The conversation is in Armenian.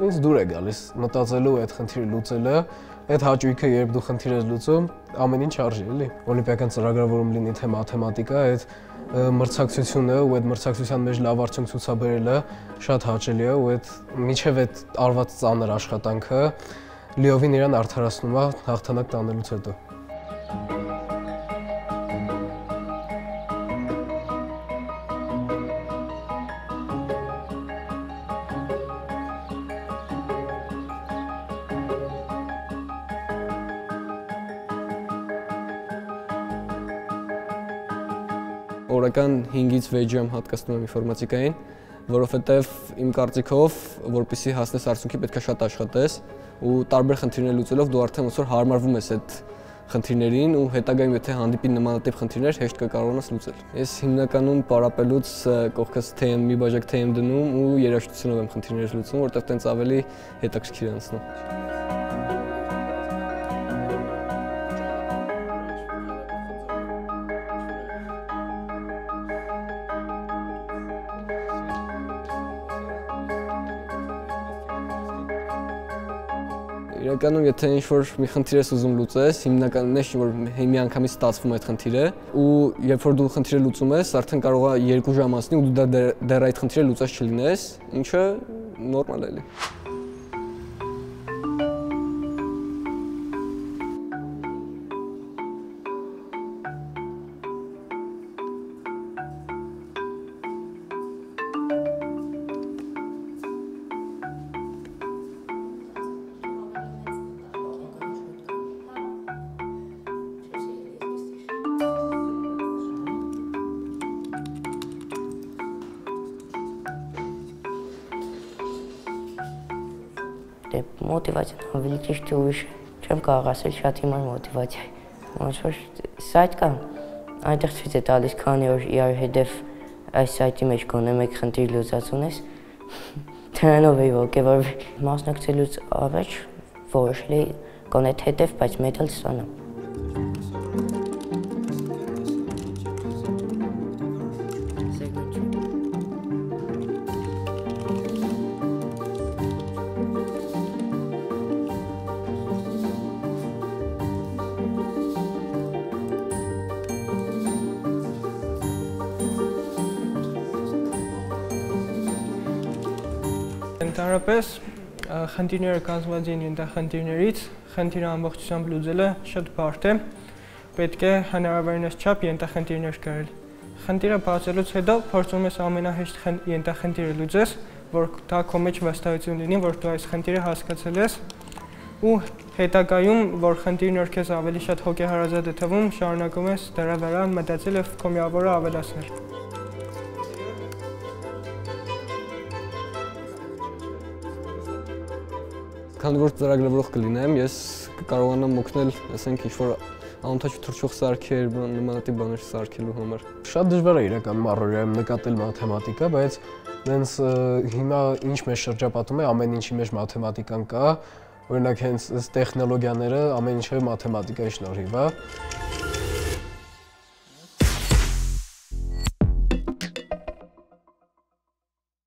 ինձ դուր է գալիս մտածելու այդ խնդիրը լուծելը, այդ հաճույքը, երբ դու խնդիր ես լուծում, ամեն ինչ արժի, էլի։ Օլիմպիական ծրագրավորում լինի թե մաթեմատիկա, այդ մրցակցությունը ու այդ մրցակցության մեջ լավ արդյունք ցուցաբերելը շատ հաճելի է ու այդ միջև այդ արված ծանր աշխատանքը լիովին իրան արդարացնում է հաղթանակ տանելուց հետո։ Օրական 5-ից 6 ժամ հատկացնում եմ ինֆորմատիկային, որովհետև իմ կարծիքով, որպեսզի հասնես արդյունքի, պետք է շատ աշխատես ու տարբեր խնդիրներ լուծելով դու արդեն ոնց որ հարմարվում ես այդ խնդիրներին ու հետագայում եթե հանդիպի նմանատիպ խնդիրներ հեշտ կկարողանաս լուծել։ Ես հիմնականում պարապելուց կողքս մի բաժակ թեյ եմ դնում ու երաժշտությունով եմ խնդիրներս լուծում, որտեղ տենց ավելի հետաքրքիր է անցնում։ Իրականում եթե ինչ-որ մի խնդիր ես ուզում լուծես, հիմնականում է որ մի անգամից ստացվում է այդ խնդիրը ու երբ որ դու խնդիրը լուծում ես, արդեն կարող է 2 ժամ անցնի ու դու դեռ այդ խնդիրը լուծած չլինես, ինչը նորմալ է էլի։ Մոտիվացիան ավելի ճիշտ է ուրիշ չեմ կարող ասել շատ հիմար մոտիվացիա։ Ոնց որ սայթ կա, այնտեղ ցույց է տալիս քանի օր իրար հետև այս սայթի մեջ գոնե մեկ խնդիր լուծած ունես։ Դրանով էի ոգևորվել մասնակցելուց առաջ որոշել էի գոնե հետև, բայց մեդալ ստանամ։ Ընդհանրապես խնդիրները կազմված են ենթախնդիրներից, խնդիրը ամբողջությամբ լուծելը շատ բարդ է, պետք է հնարավորինս չափ ենթախնդիրներ կրել։ Խնդիրը բացելուց հետո փորձում ես ամենահեշտ ենթախնդիրը լուծես, որ դա քո մեջ վստահություն լինի, որ դու այս խնդիրը հասկացել ես ու հետագայում, որ խնդիրն որ քեզ ավելի շատ հոգեհարազատ է թվում, շարունակում ես դրա վրա մտածել եւ քո միավորը ավելացնել։ Քանի որ ծրագրավորող կլինեմ, ես կկարողանամ օգնել, ասենք, ինչ-որ անընդհատ թռչող սարքեր, նմանատիպ բաներ սարքելու համար։ Շատ դժվար է իրականում առօրյայում նկատել մաթեմատիկա, բայց հենց հիմա ինչ մեզ շրջապատում է, ամեն ինչի մեջ մաթեմատիկան կա, օրինակ հենց այս տեխնոլոգիաները ամեն ինչը մաթեմատիկայի շնորհիվ է։